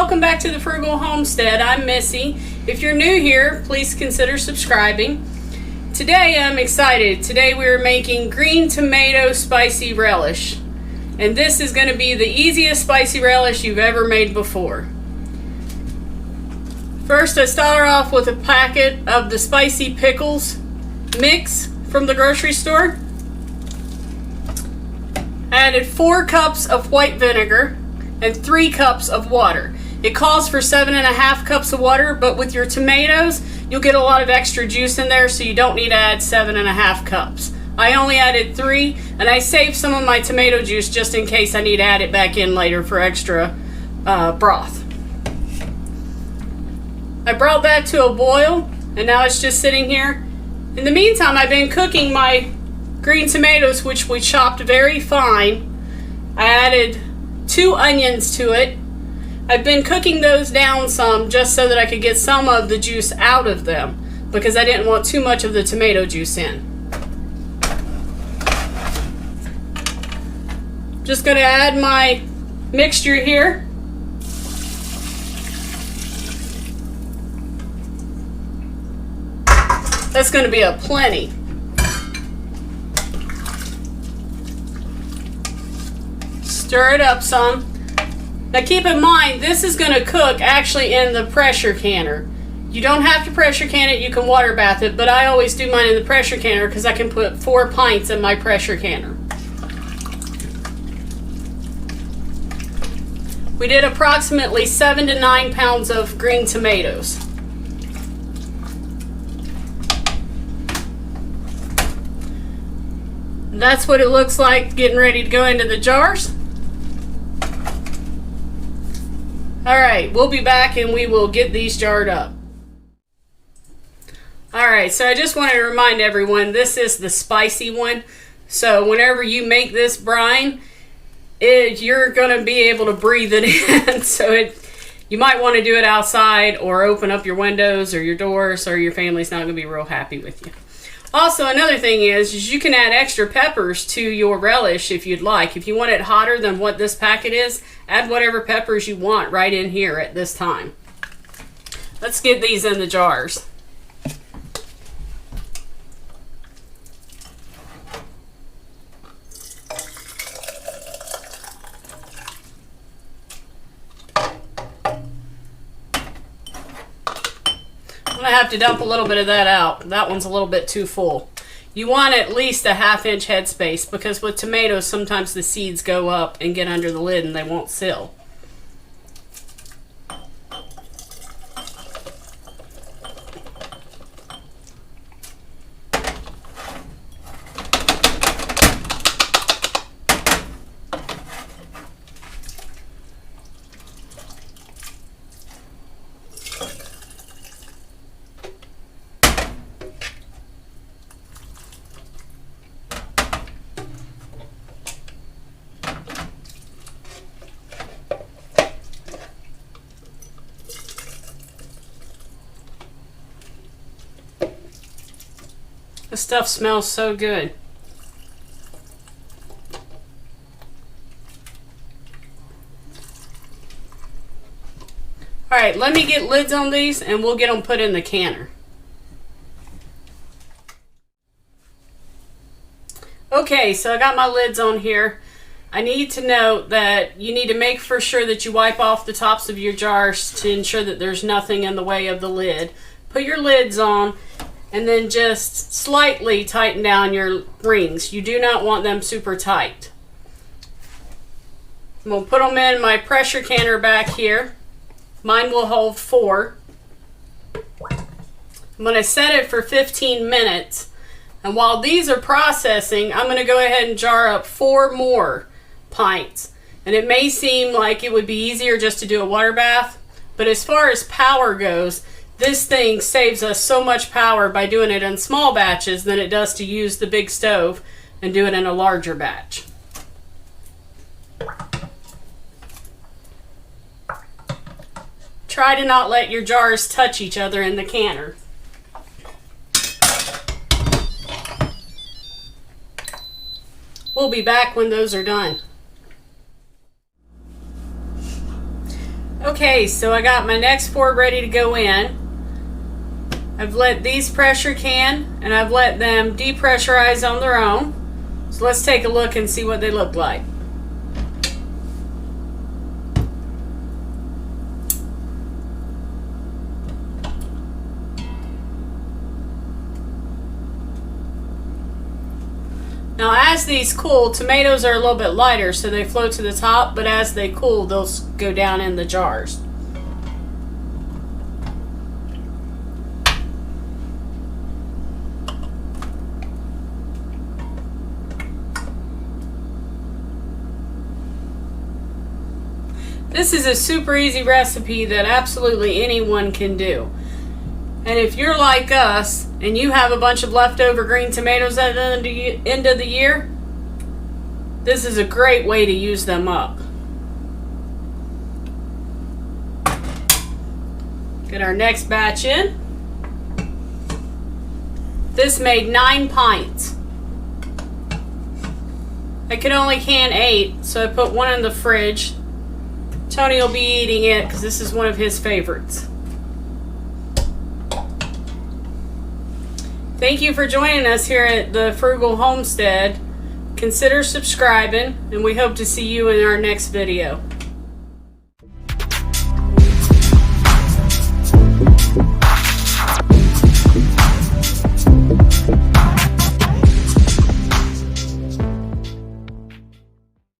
welcome back to the Frugal Homestead. I'm Missy. If you're new here, please consider subscribing. Today I'm excited. Today we're making green tomato spicy relish. And this is going to be the easiest spicy relish you've ever made before. First, I start off with a packet of the spicy pickles mix from the grocery store. I added 4 cups of white vinegar and 3 cups of water. It calls for 7.5 cups of water, but with your tomatoes, you'll get a lot of extra juice in there, so you don't need to add 7.5 cups. I only added 3, and I saved some of my tomato juice just in case I need to add it back in later for extra broth. I brought that to a boil, and now it's just sitting here. In the meantime, I've been cooking my green tomatoes, which we chopped very fine. I added 2 onions to it. I've been cooking those down some just so that I could get some of the juice out of them because I didn't want too much of the tomato juice in. Just going to add my mixture here. That's going to be a plenty. Stir it up some. Now keep in mind, this is going to cook actually in the pressure canner. You don't have to pressure can it, you can water bath it, but I always do mine in the pressure canner because I can put 4 pints in my pressure canner. We did approximately 7 to 9 pounds of green tomatoes. That's what it looks like getting ready to go into the jars. Alright, we'll be back and we will get these jarred up. Alright, so I just wanted to remind everyone, this is the spicy one. So whenever you make this brine, you're going to be able to breathe it in. So you might want to do it outside or open up your windows or your doors, or your family's not going to be real happy with you. Also, another thing is you can add extra peppers to your relish if you'd like. If you want it hotter than what this packet is, add whatever peppers you want right in here at this time. Let's get these in the jars. I'm going to have to dump a little bit of that out. That one's a little bit too full. You want at least a 1/2 inch headspace because with tomatoes sometimes the seeds go up and get under the lid and they won't seal. This stuff smells so good. Alright, let me get lids on these and we'll get them put in the canner. Okay, so I got my lids on here. I need to note that you need to make for sure that you wipe off the tops of your jars to ensure that there's nothing in the way of the lid. Put your lids on and then just slightly tighten down your rings. You do not want them super tight. I'm going to put them in my pressure canner back here. Mine will hold 4. I'm going to set it for 15 minutes. And while these are processing, I'm going to go ahead and jar up 4 more pints. And it may seem like it would be easier just to do a water bath, but as far as power goes, this thing saves us so much power by doing it in small batches than it does to use the big stove and do it in a larger batch. Try to not let your jars touch each other in the canner. We'll be back when those are done. Okay, so I got my next 4 ready to go in. I've let these pressure can and I've let them depressurize on their own. So let's take a look and see what they look like. Now as these cool, tomatoes are a little bit lighter so they float to the top, but as they cool they'll go down in the jars. This is a super easy recipe that absolutely anyone can do. And if you're like us and you have a bunch of leftover green tomatoes at the end of the year, this is a great way to use them up. Get our next batch in. This made 9 pints. I could only can 8, so I put 1 in the fridge. Tony will be eating it because this is one of his favorites. Thank you for joining us here at the Frugal Homestead. Consider subscribing, and we hope to see you in our next video.